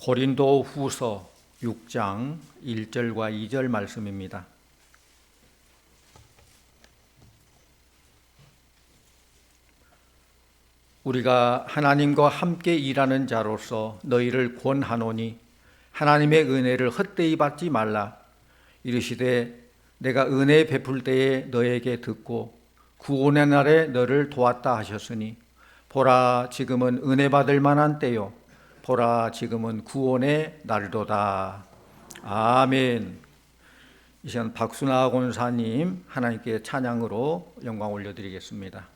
고린도 후서 6장 1절과 2절 말씀입니다. 우리가 하나님과 함께 일하는 자로서 너희를 권하노니 하나님의 은혜를 헛되이 받지 말라. 이르시되 내가 은혜 베풀 때에 너에게 듣고 구원의 날에 너를 도왔다 하셨으니 보라 지금은 은혜 받을 만한 때요 보라 지금은 구원의 날도다. 아멘. 이 시간 박순아 권사님 하나님께 찬양으로 영광 올려드리겠습니다.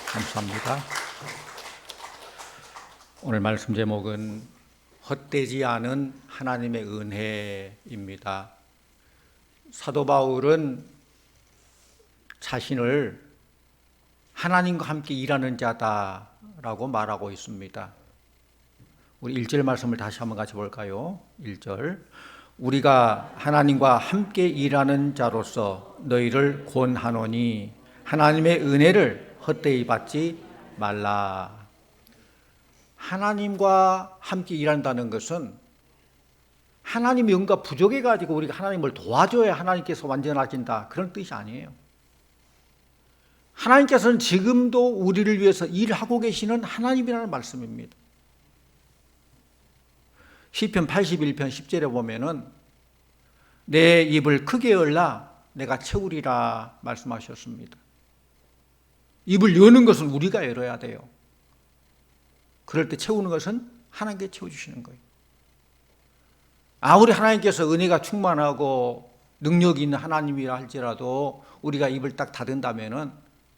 감사합니다. 오늘 말씀 제목은 헛되지 않은 하나님의 은혜입니다. 사도 바울은 자신을 하나님과 함께 일하는 자다라고 말하고 있습니다. 우리 1절 말씀을 다시 한번 같이 볼까요? 1절. 우리가 하나님과 함께 일하는 자로서 너희를 권하노니 하나님의 은혜를 헛되이 받지 말라. 하나님과 함께 일한다는 것은 하나님이 뭔가 부족해가지고 우리가 하나님을 도와줘야 하나님께서 완전해진다, 그런 뜻이 아니에요. 하나님께서는 지금도 우리를 위해서 일하고 계시는 하나님이라는 말씀입니다. 시편 81편 10절에 보면은 내 입을 크게 열라 내가 채우리라 말씀하셨습니다. 입을 여는 것은 우리가 열어야 돼요. 그럴 때 채우는 것은 하나님께 채워주시는 거예요. 아무리 하나님께서 은혜가 충만하고 능력이 있는 하나님이라 할지라도 우리가 입을 딱 닫은다면은,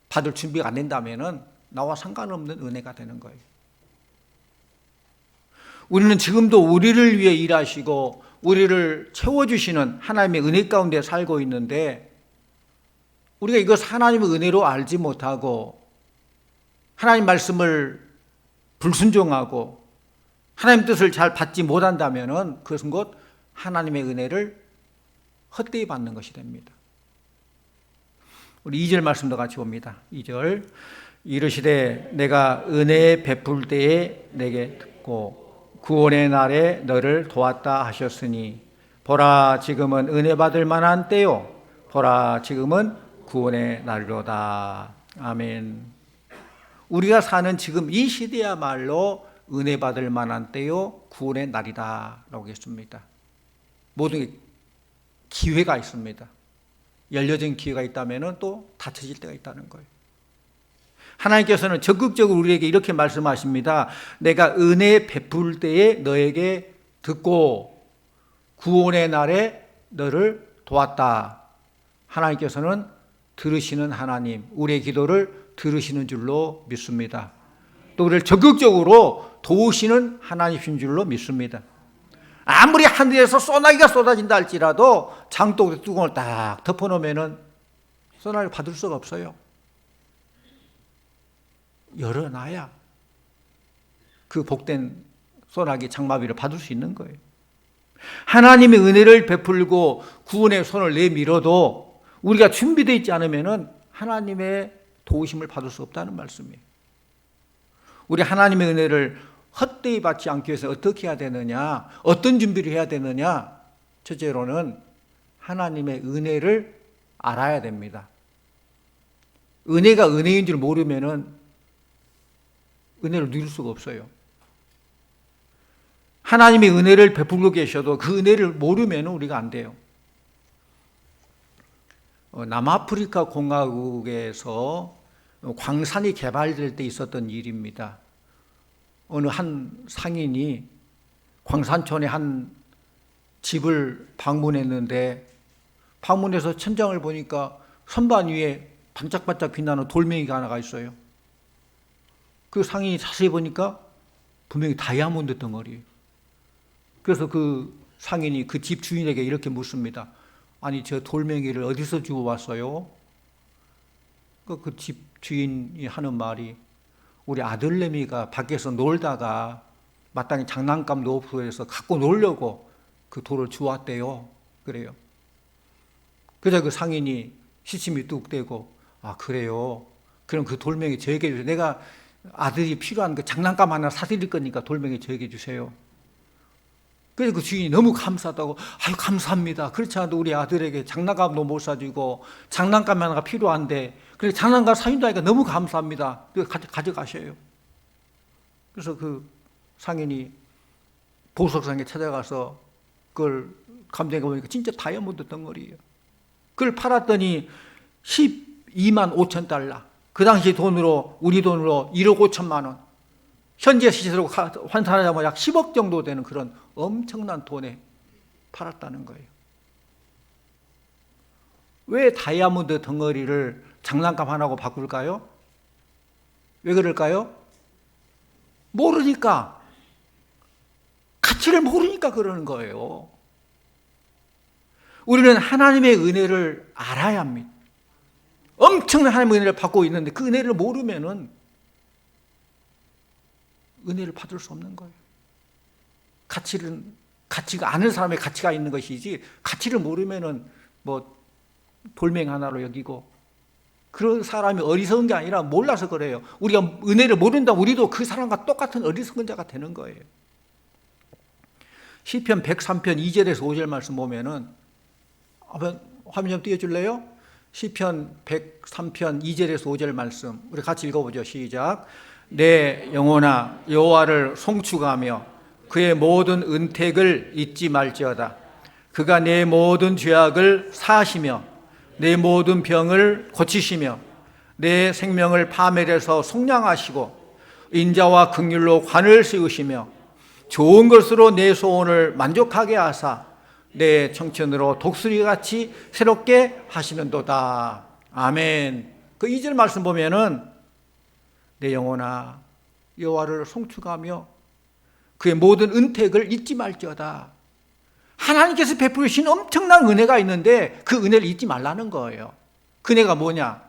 받을 준비가 안 된다면은 나와 상관없는 은혜가 되는 거예요. 우리는 지금도 우리를 위해 일하시고 우리를 채워주시는 하나님의 은혜 가운데 살고 있는데, 우리가 이것을 하나님의 은혜로 알지 못하고 하나님 말씀을 불순종하고 하나님 뜻을 잘 받지 못한다면 그것은 곧 하나님의 은혜를 헛되이 받는 것이 됩니다. 우리 2절 말씀도 같이 봅니다. 2절. 이르시되 내가 은혜 베풀 때에 내게 듣고 구원의 날에 너를 도왔다 하셨으니 보라 지금은 은혜 받을 만한 때요 보라 지금은 구원의 날로다. 아멘. 우리가 사는 지금 이 시대야말로 은혜 받을 만한 때요 구원의 날이다 라고 했습니다. 모든 게 기회가 있습니다. 열려진 기회가 있다면 또 닫혀질 때가 있다는 거예요. 하나님께서는 적극적으로 우리에게 이렇게 말씀하십니다. 내가 은혜 베풀 때에 너에게 듣고 구원의 날에 너를 도왔다. 하나님께서는 들으시는 하나님, 우리의 기도를 들으시는 줄로 믿습니다. 또 우리를 적극적으로 도우시는 하나님이신 줄로 믿습니다. 아무리 하늘에서 소나기가 쏟아진다 할지라도 장독 뚜껑을 딱 덮어놓으면 소나기를 받을 수가 없어요. 열어놔야 그 복된 소나기 장마비를 받을 수 있는 거예요. 하나님의 은혜를 베풀고 구원의 손을 내밀어도 우리가 준비되어 있지 않으면 하나님의 도우심을 받을 수 없다는 말씀이에요. 우리 하나님의 은혜를 헛되이 받지 않기 위해서 어떻게 해야 되느냐, 어떤 준비를 해야 되느냐. 첫째로는 하나님의 은혜를 알아야 됩니다. 은혜가 은혜인 줄 모르면 은혜를 누릴 수가 없어요. 하나님의 은혜를 베풀고 계셔도 그 은혜를 모르면 우리가 안 돼요. 남아프리카 공화국에서 광산이 개발될 때 있었던 일입니다. 어느 한 상인이 광산촌의 한 집을 방문했는데, 방문해서 천장을 보니까 선반 위에 반짝반짝 빛나는 돌멩이가 하나가 있어요. 그 상인이 자세히 보니까 분명히 다이아몬드 덩어리예요. 그래서 그 상인이 그 집 주인에게 이렇게 묻습니다. 아니 저 돌멩이를 어디서 주워 왔어요? 그 집 주인이 하는 말이, 우리 아들내미가 밖에서 놀다가 마땅히 장난감 노프에서 갖고 놀려고 그 돌을 주웠대요. 그래요. 그래서 그 상인이 시침이 뚝 떼고, 아 그래요? 그럼 그 돌멩이 저에게 주세요. 내가 아들이 필요한 그 장난감 하나 사드릴 거니까 돌멩이 저에게 주세요. 그래서 그 주인이 너무 감사하다고, 아유 감사합니다. 그렇지 않아도 우리 아들에게 장난감도 못 사주고 장난감 하나가 필요한데, 그래 장난감 사준다니까 너무 감사합니다. 가져가셔요. 그래서 그 상인이 보석상에 찾아가서 그걸 감정해 보니까 진짜 다이아몬드 덩어리예요. 그걸 팔았더니 12만 5천 달러. 그 당시 돈으로, 우리 돈으로 1억 5천만 원. 현재 시세로 환산하자면 약 10억 정도 되는 그런 엄청난 돈에 팔았다는 거예요. 왜 다이아몬드 덩어리를 장난감 하나고 바꿀까요? 왜 그럴까요? 모르니까. 가치를 모르니까 그러는 거예요. 우리는 하나님의 은혜를 알아야 합니다. 엄청난 하나님의 은혜를 받고 있는데 그 은혜를 모르면은 은혜를 받을 수 없는 거예요. 가치가 아는 사람의 가치가 있는 것이지 가치를 모르면은 뭐 돌멩이 하나로 여기고 그런 사람이 어리석은 게 아니라 몰라서 그래요. 우리가 은혜를 모른다 우리도 그 사람과 똑같은 어리석은 자가 되는 거예요. 시편 103편 2절에서 5절 말씀 보면은 화면 좀 띄워줄래요? 시편 103편 2절에서 5절 말씀 우리 같이 읽어보죠. 시작. 내 영혼아 여호와를 송축하며 그의 모든 은택을 잊지 말지어다. 그가 내 모든 죄악을 사하시며 내 모든 병을 고치시며 내 생명을 파멸해서 속량하시고 인자와 긍휼로 관을 씌우시며 좋은 것으로 내 소원을 만족하게 하사 내 청춘으로 독수리같이 새롭게 하시는도다. 아멘. 그 2절 말씀 보면은 내 영혼아 여호와를 송축하며 그의 모든 은택을 잊지 말지어다. 하나님께서 베푸신 엄청난 은혜가 있는데 그 은혜를 잊지 말라는 거예요. 그 은혜가 뭐냐?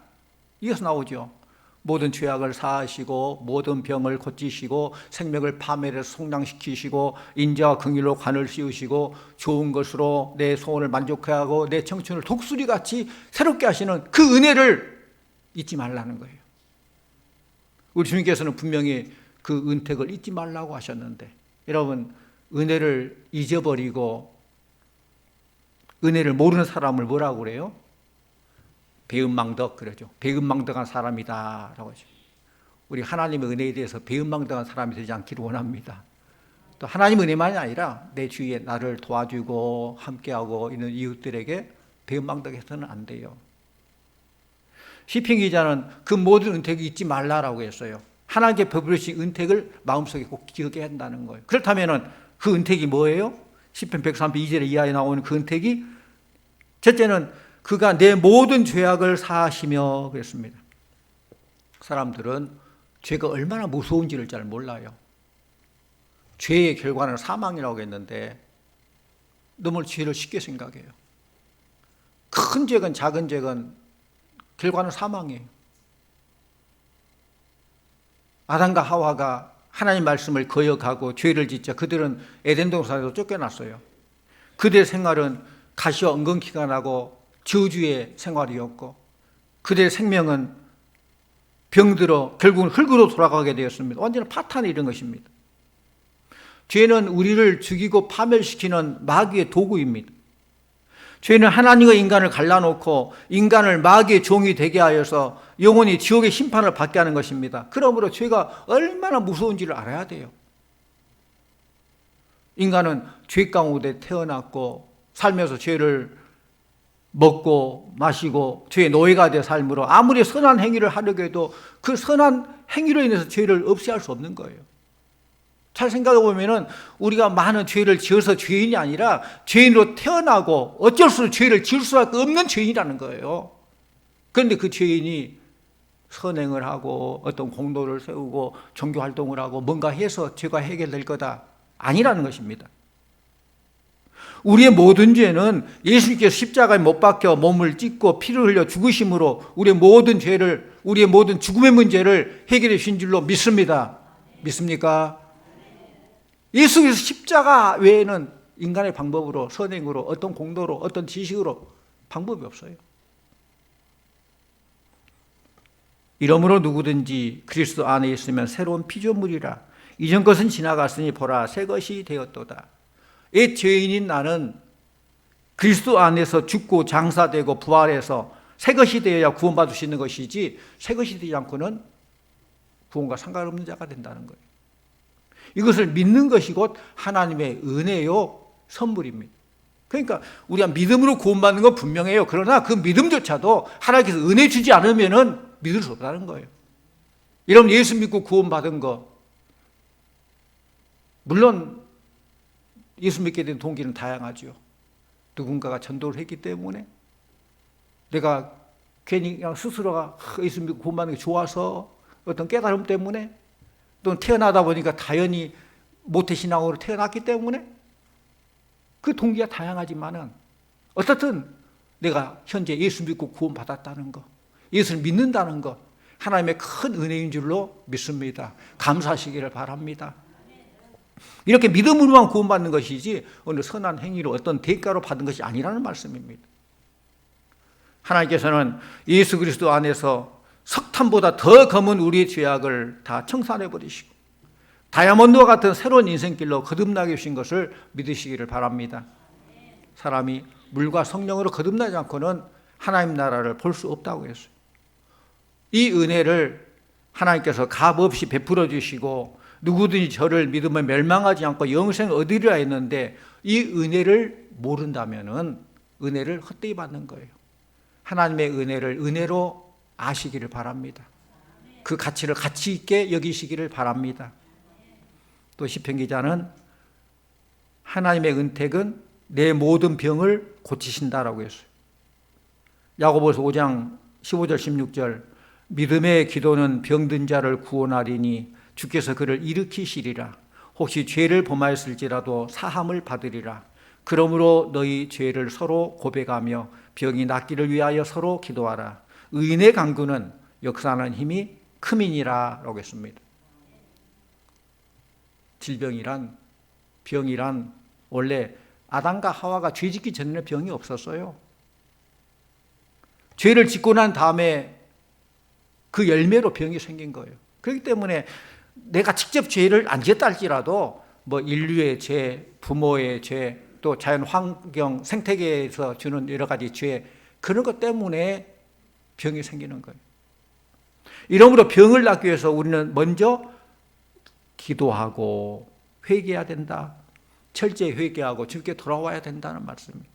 이어서 나오죠. 모든 죄악을 사하시고 모든 병을 고치시고 생명을 파멸해서 속량시키시고 인자와 긍휼로 관을 씌우시고 좋은 것으로 내 소원을 만족해 하고 내 청춘을 독수리같이 새롭게 하시는 그 은혜를 잊지 말라는 거예요. 우리 주님께서는 분명히 그 은택을 잊지 말라고 하셨는데 여러분 은혜를 잊어버리고 은혜를 모르는 사람을 뭐라고 그래요? 배은망덕 그러죠. 배은망덕한 사람이다 라고 하죠. 우리 하나님의 은혜에 대해서 배은망덕한 사람이 되지 않기를 원합니다. 또 하나님의 은혜만이 아니라 내 주위에 나를 도와주고 함께하고 있는 이웃들에게 배은망덕해서는 안 돼요. 시편 기자는 그 모든 은택을 잊지 말라라고 했어요. 하나님께 베푸신 은택을 마음속에 꼭 기억해야 한다는 거예요. 그렇다면 그 은택이 뭐예요? 시편 132절에 이하에 나오는 그 은택이 첫째는 그가 내 모든 죄악을 사하시며 그랬습니다. 사람들은 죄가 얼마나 무서운지를 잘 몰라요. 죄의 결과는 사망이라고 했는데 너무 죄를 쉽게 생각해요. 큰 죄건 작은 죄건 결과는 사망이에요. 아담과 하와가 하나님 말씀을 거역하고 죄를 짓자 그들은 에덴 동산에서 쫓겨났어요. 그들의 생활은 가시와 엉겅퀴가 나고 저주의 생활이었고 그들의 생명은 병들어 결국은 흙으로 돌아가게 되었습니다. 완전히 파탄이 이런 것입니다. 죄는 우리를 죽이고 파멸시키는 마귀의 도구입니다. 죄는 하나님과 인간을 갈라놓고 인간을 마귀의 종이 되게 하여서 영원히 지옥의 심판을 받게 하는 것입니다. 그러므로 죄가 얼마나 무서운지를 알아야 돼요. 인간은 죄 가운데 태어났고 살면서 죄를 먹고 마시고 죄의 노예가 돼 삶으로 아무리 선한 행위를 하려고 해도 그 선한 행위로 인해서 죄를 없애할 수 없는 거예요. 잘 생각해 보면은 우리가 많은 죄를 지어서 죄인이 아니라 죄인으로 태어나고 어쩔 수 없이 죄를 지을 수밖에 없는 죄인이라는 거예요. 그런데 그 죄인이 선행을 하고 어떤 공로를 세우고 종교 활동을 하고 뭔가 해서 죄가 해결될 거다 아니라는 것입니다. 우리의 모든 죄는 예수님께서 십자가에 못 박혀 몸을 찢고 피를 흘려 죽으심으로 우리의 모든 죄를 우리의 모든 죽음의 문제를 해결해 주신 줄로 믿습니다. 믿습니까? 예수께서 십자가 외에는 인간의 방법으로 선행으로 어떤 공로로 어떤 지식으로 방법이 없어요. 이러므로 누구든지 그리스도 안에 있으면 새로운 피조물이라 이전 것은 지나갔으니 보라 새 것이 되었도다. 옛 죄인인 나는 그리스도 안에서 죽고 장사되고 부활해서 새 것이 되어야 구원받을 수 있는 것이지 새 것이 되지 않고는 구원과 상관없는 자가 된다는 거예요. 이것을 믿는 것이 곧 하나님의 은혜요 선물입니다. 그러니까 우리가 믿음으로 구원받는 건 분명해요. 그러나 그 믿음조차도 하나님께서 은혜 주지 않으면은 믿을 수 없다는 거예요. 여러분 예수 믿고 구원받은 거 물론 예수 믿게 된 동기는 다양하죠. 누군가가 전도를 했기 때문에 내가 괜히 그냥 스스로가 예수 믿고 구원받는 게 좋아서 어떤 깨달음 때문에, 또는 태어나다 보니까 당연히 모태신앙으로 태어났기 때문에, 그 동기가 다양하지만은 어떻든 내가 현재 예수 믿고 구원받았다는 거, 예수를 믿는다는 거, 하나님의 큰 은혜인 줄로 믿습니다. 감사하시기를 바랍니다. 이렇게 믿음으로만 구원받는 것이지 어느 선한 행위로 어떤 대가로 받은 것이 아니라는 말씀입니다. 하나님께서는 예수 그리스도 안에서 석탄보다 더 검은 우리의 죄악을 다 청산해 버리시고 다이아몬드와 같은 새로운 인생길로 거듭나게 하신 것을 믿으시기를 바랍니다. 사람이 물과 성령으로 거듭나지 않고는 하나님 나라를 볼 수 없다고 했어요. 이 은혜를 하나님께서 값없이 베풀어 주시고 누구든지 저를 믿으면 멸망하지 않고 영생을 얻으리라 했는데, 이 은혜를 모른다면은 은혜를 헛되이 받는 거예요. 하나님의 은혜를 은혜로 아시기를 바랍니다. 그 가치를 가치 있게 여기시기를 바랍니다. 또 시편 기자는 하나님의 은택은 내 모든 병을 고치신다라고 했어요. 야고보서 5장 15절 16절, 믿음의 기도는 병든 자를 구원하리니 주께서 그를 일으키시리라. 혹시 죄를 범하였을지라도 사함을 받으리라. 그러므로 너희 죄를 서로 고백하며 병이 낫기를 위하여 서로 기도하라. 의인의 강구는 역사하는 힘이 크민이라 라고 했습니다. 질병이란, 병이란 원래 아담과 하와가 죄 짓기 전에는 병이 없었어요. 죄를 짓고 난 다음에 그 열매로 병이 생긴 거예요. 그렇기 때문에 내가 직접 죄를 안 지었다 할지라도 뭐 인류의 죄, 부모의 죄, 또 자연 환경, 생태계에서 주는 여러 가지 죄, 그런 것 때문에 병이 생기는 거예요. 이러므로 병을 낫기 위해서 우리는 먼저 기도하고 회개해야 된다. 철저히 회개하고 주께 돌아와야 된다는 말씀입니다.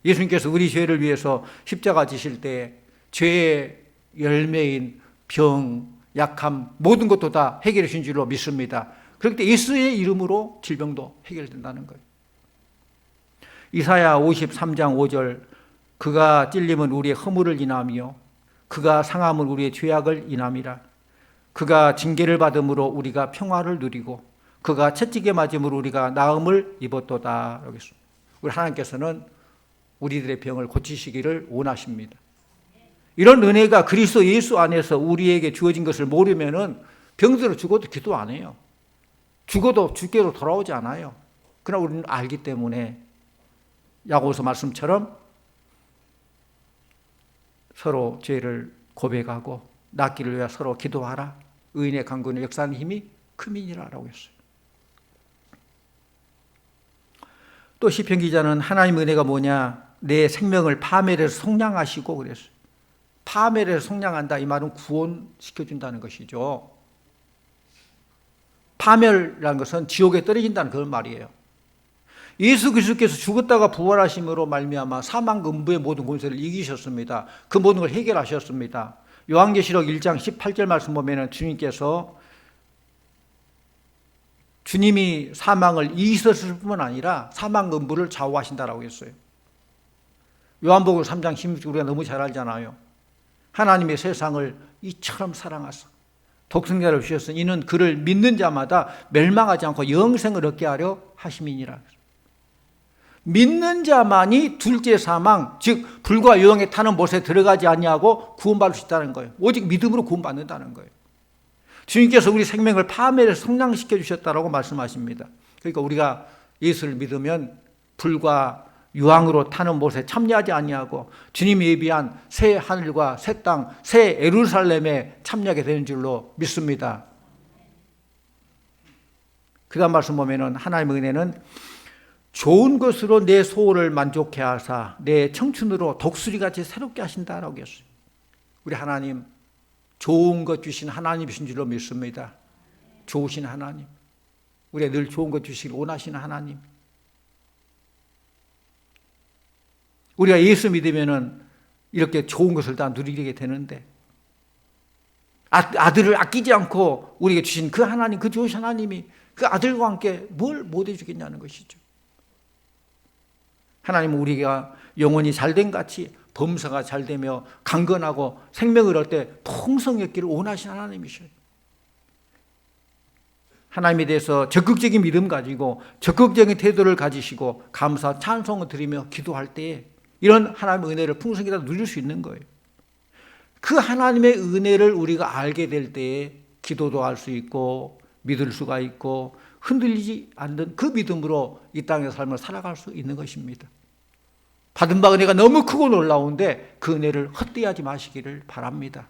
예수님께서 우리 죄를 위해서 십자가 지실 때 죄의 열매인 병, 약함, 모든 것도 다 해결해 주신 줄로 믿습니다. 그렇기 때문에 예수의 이름으로 질병도 해결된다는 거예요. 이사야 53장 5절, 그가 찔림은 우리의 허물을 인하며 그가 상함은 우리의 죄악을 인함이라. 그가 징계를 받음으로 우리가 평화를 누리고 그가 채찍에 맞음으로 우리가 나음을 입었도다. 우리 하나님께서는 우리들의 병을 고치시기를 원하십니다. 이런 은혜가 그리스도 예수 안에서 우리에게 주어진 것을 모르면은 병들어 죽어도 기도 안 해요. 죽어도 주께로 돌아오지 않아요. 그러나 우리는 알기 때문에 야고보서 말씀처럼 서로 죄를 고백하고 낫기를 위해 서로 기도하라. 의인의 강구는 역사하는 힘이 크민이라고 했어요. 또 시편 기자는 하나님의 은혜가 뭐냐? 내 생명을 파멸해서 속량하시고 그랬어요. 파멸해서 속량한다, 이 말은 구원시켜준다는 것이죠. 파멸이라는 것은 지옥에 떨어진다는 그런 말이에요. 예수 그리스도께서 죽었다가 부활하심으로 말미암아 사망과 음부의 모든 권세를 이기셨습니다. 그 모든 걸 해결하셨습니다. 요한계시록 1장 18절 말씀 보면 주님께서 주님이 사망을 이기셨을 뿐만 아니라 사망 음부를 좌우하신다라고 했어요. 요한복음 3장 16절 우리가 너무 잘 알잖아요. 하나님의 세상을 이처럼 사랑하사 독생자를 주셨으니 이는 그를 믿는 자마다 멸망하지 않고 영생을 얻게 하려 하심이니라. 믿는 자만이 둘째 사망, 즉 불과 유황에 타는 못에 들어가지 아니하고 구원받을 수 있다는 거예요. 오직 믿음으로 구원받는다는 거예요. 주님께서 우리 생명을 파멸해서 성량시켜 주셨다라고 말씀하십니다. 그러니까 우리가 예수를 믿으면 불과 유황으로 타는 못에 참여하지 아니하고 주님이 예비한 새 하늘과 새 땅, 새 예루살렘에 참여하게 되는 줄로 믿습니다. 그 다음 말씀 보면은 하나님의 은혜는 좋은 것으로 내 소원을 만족해 하사 내 청춘으로 독수리같이 새롭게 하신다라고 했어요. 우리 하나님 좋은 것 주신 하나님이신 줄로 믿습니다. 좋으신 하나님, 우리가 늘 좋은 것 주시길 원하시는 하나님. 우리가 예수 믿으면은 이렇게 좋은 것을 다 누리게 되는데 아들을 아끼지 않고 우리에게 주신 그 하나님, 그 좋으신 하나님이 그 아들과 함께 뭘 못 해주겠냐는 것이죠. 하나님은 우리가 영혼이 잘된 같이 범사가 잘되며 강건하고 생명을 얻을 때 풍성했기를 원하시는 하나님이셔요. 하나님에 대해서 적극적인 믿음 가지고 적극적인 태도를 가지시고 감사 찬송을 드리며 기도할 때에 이런 하나님의 은혜를 풍성히 다 누릴 수 있는 거예요. 그 하나님의 은혜를 우리가 알게 될 때에 기도도 할 수 있고 믿을 수가 있고 흔들리지 않는 그 믿음으로 이 땅의 삶을 살아갈 수 있는 것입니다. 받은 바 은혜가 너무 크고 놀라운데 그 은혜를 헛되이 하지 마시기를 바랍니다.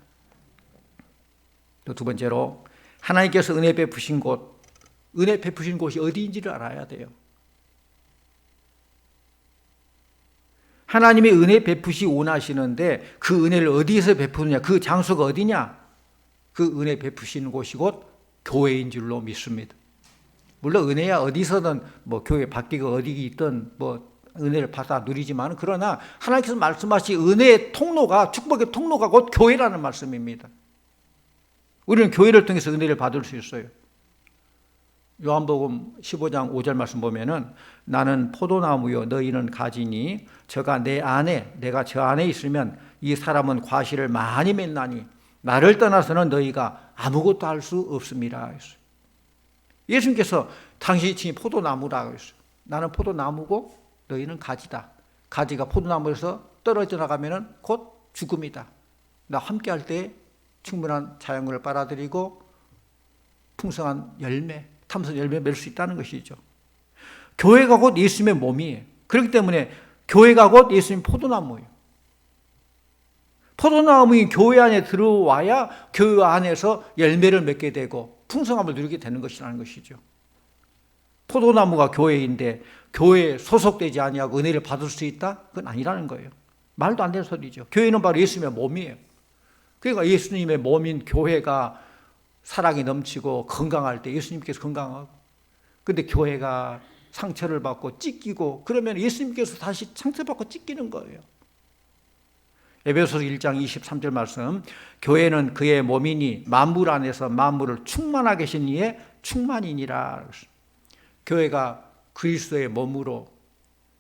또 두 번째로 하나님께서 은혜 베푸신 곳이 어디인지를 알아야 돼요. 하나님의 은혜 베푸시 원하시는데 그 은혜를 어디에서 베푸느냐, 그 장소가 어디냐? 그 은혜 베푸시는 곳이 곧 교회인 줄로 믿습니다. 물론 은혜야 어디서든 뭐 교회 밖이고 어디 있든 뭐 은혜를 받아 누리지만, 그러나 하나님께서 말씀하신 은혜의 통로가, 축복의 통로가 곧 교회라는 말씀입니다. 우리는 교회를 통해서 은혜를 받을 수 있어요. 요한복음 15장 5절 말씀 보면은 나는 포도나무요 너희는 가지니 저가 내 안에 내가 저 안에 있으면 이 사람은 과실을 많이 맺나니 나를 떠나서는 너희가 아무것도 할 수 없습니다. 예수님께서 당신이 포도나무라고 했어요. 나는 포도나무고 너희는 가지다. 가지가 포도나무에서 떨어져 나가면은 곧 죽음이다. 나 함께 할 때 충분한 자연물을 빨아들이고 풍성한 열매, 탐선 열매 맺을 수 있다는 것이죠. 교회가 곧 예수님의 몸이에요. 그렇기 때문에 교회가 곧 예수님 포도나무예요. 포도나무인 교회 안에 들어와야 교회 안에서 열매를 맺게 되고 풍성함을 누리게 되는 것이라는 것이죠. 포도나무가 교회인데 교회에 소속되지 아니하고 은혜를 받을 수 있다? 그건 아니라는 거예요. 말도 안 되는 소리죠. 교회는 바로 예수님의 몸이에요. 그러니까 예수님의 몸인 교회가 사랑이 넘치고 건강할 때 예수님께서 건강하고, 근데 교회가 상처를 받고 찢기고 그러면 예수님께서 다시 상처받고 찢기는 거예요. 에베소서 1장 23절 말씀, 교회는 그의 몸이니 만물 안에서 만물을 충만하게 하신 이의 충만이니라. 교회가 그리스도의 몸으로,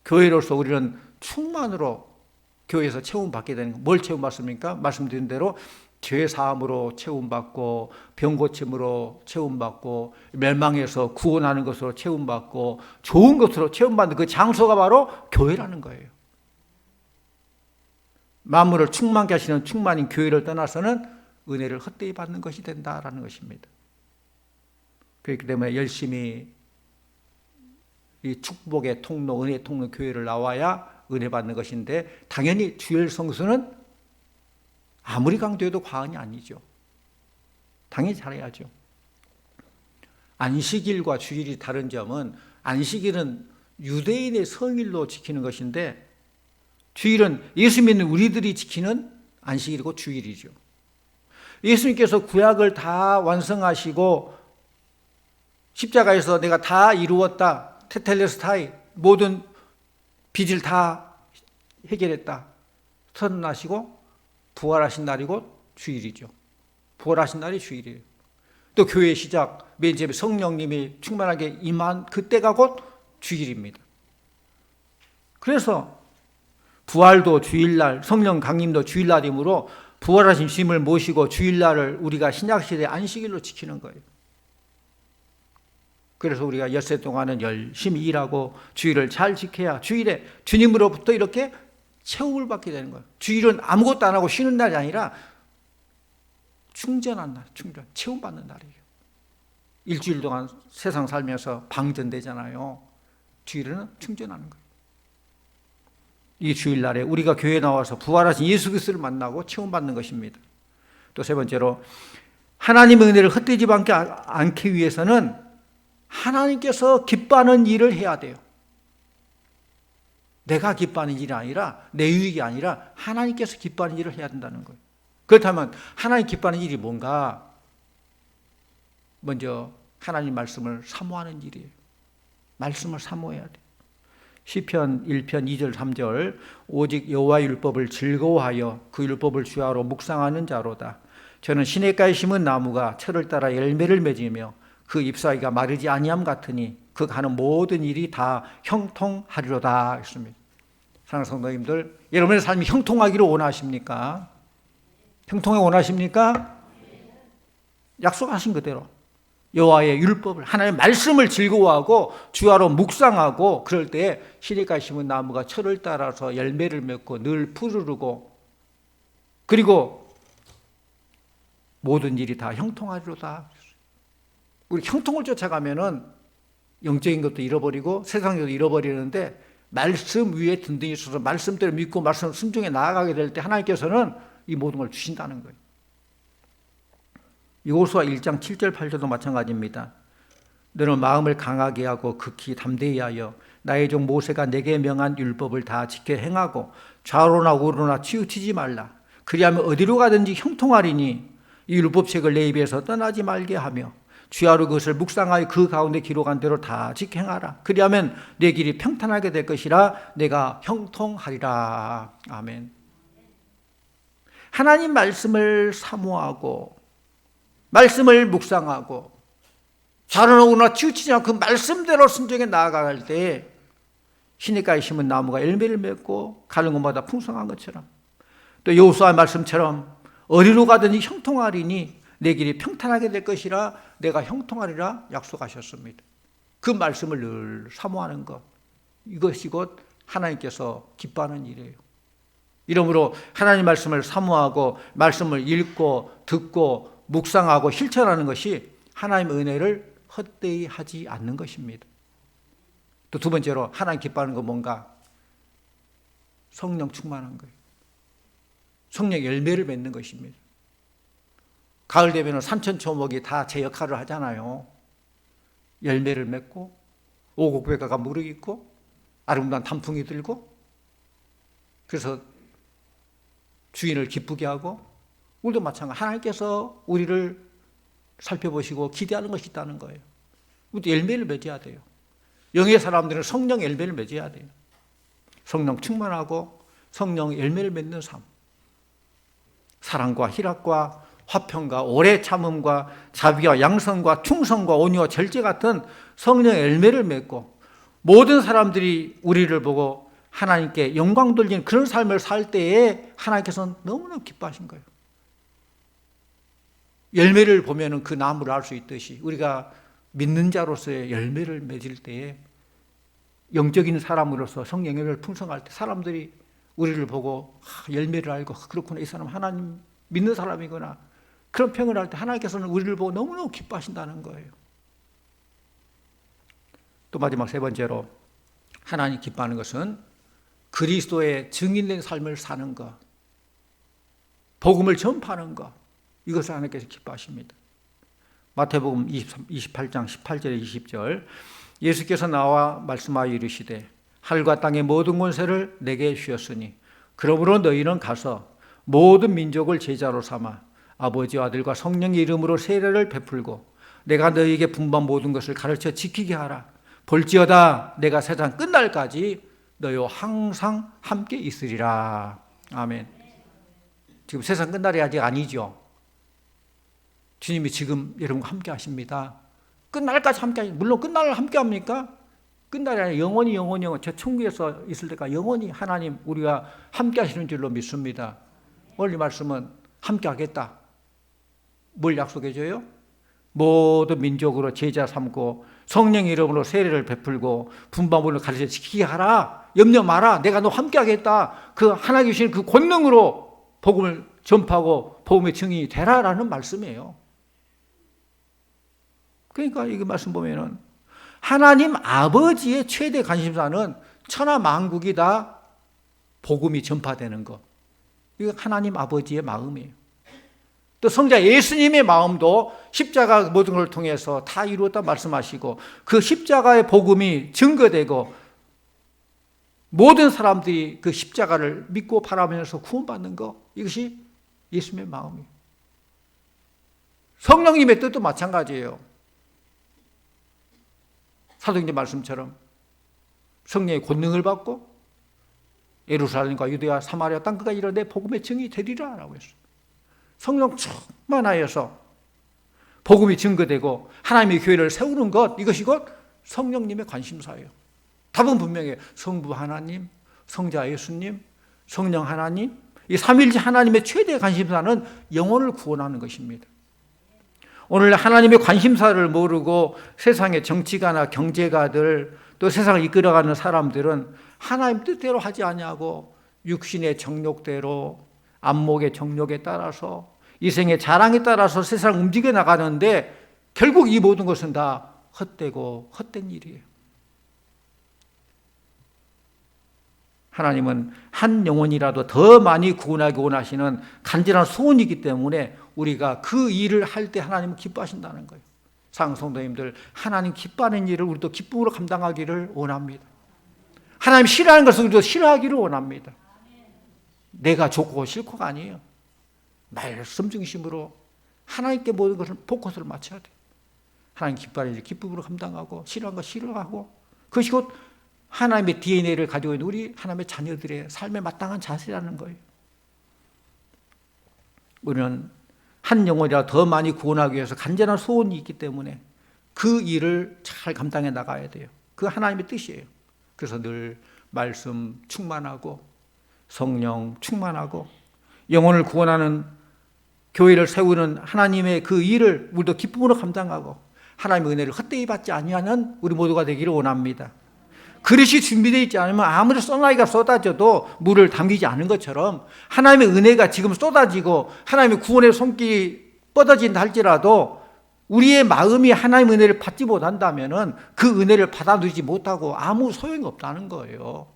교회로서 우리는 충만으로 교회에서 채움받게 되는 거. 뭘 채움받습니까? 말씀드린 대로 죄사함으로 채움받고 병고침으로 채움받고 멸망에서 구원하는 것으로 채움받고 좋은 것으로 채움받는 그 장소가 바로 교회라는 거예요. 만물을 충만케 하시는 충만인 교회를 떠나서는 은혜를 헛되이 받는 것이 된다라는 것입니다. 그렇기 때문에 열심히 이 축복의 통로, 은혜의 통로 교회를 나와야 은혜 받는 것인데, 당연히 주일 성수는 아무리 강조해도 과언이 아니죠. 당연히 잘해야죠. 안식일과 주일이 다른 점은, 안식일은 유대인의 성일로 지키는 것인데 주일은 예수 믿는 우리들이 지키는 안식일이고 주일이죠. 예수님께서 구약을 다 완성하시고 십자가에서 내가 다 이루었다, 테텔레스타이, 모든 빚을 다 해결했다 선언하시고 부활하신 날이고 주일이죠. 부활하신 날이 주일이에요. 또 교회의 시작, 맨 처음에 성령님이 충만하게 임한 그때가 곧 주일입니다. 그래서 부활도 주일날, 성령 강림도 주일날이므로 부활하신 주님을 모시고 주일날을 우리가 신약시대 안식일로 지키는 거예요. 그래서 우리가 엿새 동안은 열심히 일하고 주일을 잘 지켜야 주일에 주님으로부터 이렇게 채움을 받게 되는 거예요. 주일은 아무것도 안 하고 쉬는 날이 아니라 충전한 날, 채움받는 날이에요. 일주일 동안 세상 살면서 방전되잖아요. 주일은 충전하는 거예요. 이 주일날에 우리가 교회에 나와서 부활하신 예수 그리스도를 만나고 채움받는 것입니다. 또 세 번째로, 하나님의 은혜를 헛되지 않기 위해서는 하나님께서 기뻐하는 일을 해야 돼요. 내가 기뻐하는 일이 아니라, 내 유익이 아니라 하나님께서 기뻐하는 일을 해야 된다는 거예요. 그렇다면 하나님 기뻐하는 일이 뭔가? 먼저 하나님 말씀을 사모하는 일이에요. 말씀을 사모해야 돼요. 시편 1편 2절 3절, 오직 여호와의 율법을 즐거워하여 그 율법을 주야로 묵상하는 자로다. 저는 시냇가에 심은 나무가 철을 따라 열매를 맺으며 그 잎사귀가 마르지 아니함 같으니 그 가는 모든 일이 다 형통하리로다 했습니다. 사랑하는 성도님들, 여러분의 삶이 형통하기를 원하십니까? 형통하기 원하십니까? 약속하신 그대로 여호와의 율법을, 하나님의 말씀을 즐거워하고 주야로 묵상하고, 그럴 때 시냇가에 심은 나무가 철을 따라서 열매를 맺고 늘 푸르르고, 그리고 모든 일이 다 형통하리로다. 우리 형통을 쫓아가면은 영적인 것도 잃어버리고 세상적인 것도 잃어버리는데, 말씀 위에 든든히 서서 말씀대로 믿고 말씀 순종해 나아가게 될 때 하나님께서는 이 모든 걸 주신다는 거예요. 여호수아 1장 7절 8절도 마찬가지입니다. 너는 마음을 강하게 하고 극히 담대히 하여 나의 종 모세가 내게 명한 율법을 다 지켜 행하고 좌로나 우로나 치우치지 말라. 그리하면 어디로 가든지 형통하리니 이 율법책을 내 입에서 떠나지 말게 하며 주야로 그것을 묵상하여 그 가운데 기록한 대로 다 지켜 행하라. 그리하면 내 길이 평탄하게 될 것이라 내가 형통하리라. 아멘. 하나님 말씀을 사모하고 말씀을 묵상하고 좌로나 우로나 치우치지 않고 그 말씀대로 순종해 나아갈 때 시냇가에 심은 나무가 열매를 맺고 가는 곳마다 풍성한 것처럼, 또 여호수아의 말씀처럼 어디로 가든지 형통하리니 내 길이 평탄하게 될 것이라 내가 형통하리라 약속하셨습니다. 그 말씀을 늘 사모하는 것, 이것이 곧 하나님께서 기뻐하는 일이에요. 이러므로 하나님 말씀을 사모하고 말씀을 읽고 듣고 묵상하고 실천하는 것이 하나님의 은혜를 헛되이 하지 않는 것입니다. 또 두 번째로 하나님 기뻐하는 건 뭔가? 성령 충만한 거예요. 성령 열매를 맺는 것입니다. 가을 되면 산천초목이 다 제 역할을 하잖아요. 열매를 맺고 오곡백과가 무르익고 아름다운 단풍이 들고, 그래서 주인을 기쁘게 하고, 우리도 마찬가지. 하나님께서 우리를 살펴보시고 기대하는 것이 있다는 거예요. 우리도 열매를 맺어야 돼요. 영의 사람들은 성령 열매를 맺어야 돼요. 성령 충만하고 성령 열매를 맺는 삶. 사랑과 희락과 화평과 오래 참음과 자비와 양성과 충성과 온유와 절제 같은 성령의 열매를 맺고, 모든 사람들이 우리를 보고 하나님께 영광 돌리는 그런 삶을 살 때에 하나님께서는 너무나 기뻐하신 거예요. 열매를 보면 그 나무를 알 수 있듯이 우리가 믿는 자로서의 열매를 맺을 때에, 영적인 사람으로서 성령을 풍성할 때 사람들이 우리를 보고 열매를 알고 그렇구나, 이 사람 하나님 믿는 사람이구나, 그런 평을 할 때 하나님께서는 우리를 보고 너무너무 기뻐하신다는 거예요. 또 마지막 세 번째로 하나님 기뻐하는 것은 그리스도의 증인된 삶을 사는 것, 복음을 전파하는 것, 이것을 하나님께서 기뻐하십니다. 마태복음 28장 18절에 20절, 예수께서 나와 말씀하여 이르시되 하늘과 땅의 모든 권세를 내게 주셨으니 그러므로 너희는 가서 모든 민족을 제자로 삼아 아버지와 아들과 성령의 이름으로 세례를 베풀고 내가 너희에게 분부한 모든 것을 가르쳐 지키게 하라. 볼지어다 내가 세상 끝날까지 너희와 항상 함께 있으리라. 아멘. 지금 세상 끝날이 아직 아니죠. 주님이 지금 여러분과 함께 하십니다. 끝날까지 함께 하십니다. 물론 끝날을 함께 합니까? 끝날이 아니라 영원히 저 천국에서 있을 때까지 영원히 하나님 우리가 함께 하시는 줄로 믿습니다. 오늘 이 말씀은 함께 하겠다. 뭘 약속해 줘요? 모든 민족으로 제자 삼고 성령의 이름으로 세례를 베풀고 분반물을 가르쳐 지키게 하라. 염려 마라. 내가 너 함께 하겠다. 그 하나님 주신 그 권능으로 복음을 전파하고 복음의 증인이 되라라는 말씀이에요. 그러니까 이 말씀 보면은 하나님 아버지의 최대 관심사는 천하 만국이 다 복음이 전파되는 것. 이거 하나님 아버지의 마음이에요. 또 성자 예수님의 마음도 십자가 모든 걸 통해서 다 이루었다 말씀하시고, 그 십자가의 복음이 증거되고 모든 사람들이 그 십자가를 믿고 바라보면서 구원받는 것, 이것이 예수님의 마음이에요. 성령님의 뜻도 마찬가지예요. 사도행전 말씀처럼 성령의 권능을 받고 예루살렘과 유대와 사마리아 땅끝까지 이르러 내 복음의 증이 되리라 라고 했어요. 성령 충만하여서 복음이 증거되고 하나님의 교회를 세우는 것, 이것이 곧 성령님의 관심사예요. 답은 분명해요. 성부 하나님, 성자 예수님, 성령 하나님, 이 삼위일체 하나님의 최대 관심사는 영혼을 구원하는 것입니다. 오늘 하나님의 관심사를 모르고 세상의 정치가나 경제가들 또 세상을 이끌어가는 사람들은 하나님 뜻대로 하지 아니하고 육신의 정욕대로 안목의 정욕에 따라서 이생의 자랑에 따라서 세상을 움직여 나가는데 결국 이 모든 것은 다 헛되고 헛된 일이에요. 하나님은 한 영혼이라도 더 많이 구원하기 원하시는 간절한 소원이기 때문에 우리가 그 일을 할 때 하나님은 기뻐하신다는 거예요. 사랑하는 성도님들, 하나님 기뻐하는 일을 우리도 기쁨으로 감당하기를 원합니다. 하나님 싫어하는 것을 우리도 싫어하기를 원합니다. 내가 좋고 싫고가 아니에요. 말씀 중심으로 하나님께 모든 것을 포커스를 맞춰야 돼요. 하나님 기뻐하는 일 기쁨으로 감당하고 싫어하는 것 싫어하고, 그것이 곧 하나님의 DNA를 가지고 있는 우리 하나님의 자녀들의 삶에 마땅한 자세라는 거예요. 우리는 한 영혼이라 더 많이 구원하기 위해서 간절한 소원이 있기 때문에 그 일을 잘 감당해 나가야 돼요. 그 하나님의 뜻이에요. 그래서 늘 말씀 충만하고 성령 충만하고 영혼을 구원하는 교회를 세우는 하나님의 그 일을 우리도 기쁨으로 감당하고 하나님의 은혜를 헛되이 받지 아니하는 우리 모두가 되기를 원합니다. 그릇이 준비되어 있지 않으면 아무리 쏟아이가 쏟아져도 물을 담기지 않은 것처럼 하나님의 은혜가 지금 쏟아지고 하나님의 구원의 손길이 뻗어진다 할지라도 우리의 마음이 하나님의 은혜를 받지 못한다면 그 은혜를 받아들이지 못하고 아무 소용이 없다는 거예요.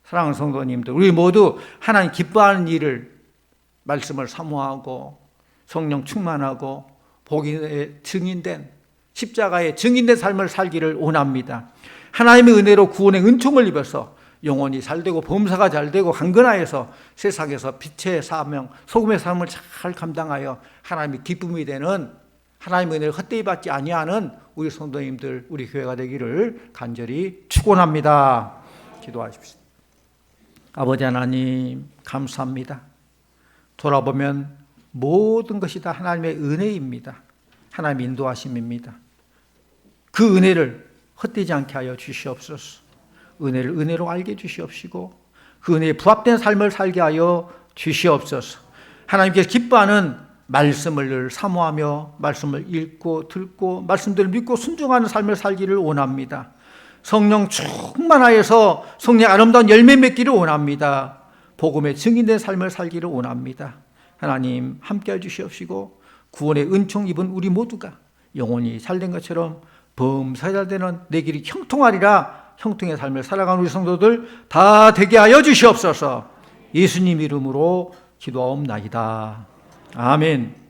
사랑하는 성도님들, 우리 모두 하나님 기뻐하는 일을 말씀을 사모하고 성령 충만하고 복음의 증인된 십자가의 증인된 삶을 살기를 원합니다. 하나님의 은혜로 구원의 은총을 입어서 영혼이 잘되고 범사가 잘되고 강건하여서 세상에서 빛의 사명, 소금의 삶을 잘 감당하여 하나님의 기쁨이 되는 하나님의 은혜를 헛되이 받지 아니하는 우리 성도님들, 우리 교회가 되기를 간절히 축원합니다. 기도하십시오. 아버지 하나님 감사합니다. 돌아보면 모든 것이 다 하나님의 은혜입니다. 하나님의 인도하심입니다. 그 은혜를 헛되지 않게 하여 주시옵소서. 은혜를 은혜로 알게 주시옵시고 그 은혜에 부합된 삶을 살게 하여 주시옵소서. 하나님께서 기뻐하는 말씀을 늘 사모하며 말씀을 읽고 듣고 말씀들을 믿고 순종하는 삶을 살기를 원합니다. 성령 충만하여서 성령의 아름다운 열매 맺기를 원합니다. 복음의 증인된 삶을 살기를 원합니다. 하나님 함께해 주시옵시고 구원의 은총 입은 우리 모두가 영혼이 잘된 것처럼 범사에 잘되는 내 길이 형통하리라 형통의 삶을 살아가는 우리 성도들 다 되게 하여 주시옵소서. 예수님 이름으로 기도하옵나이다. 아멘.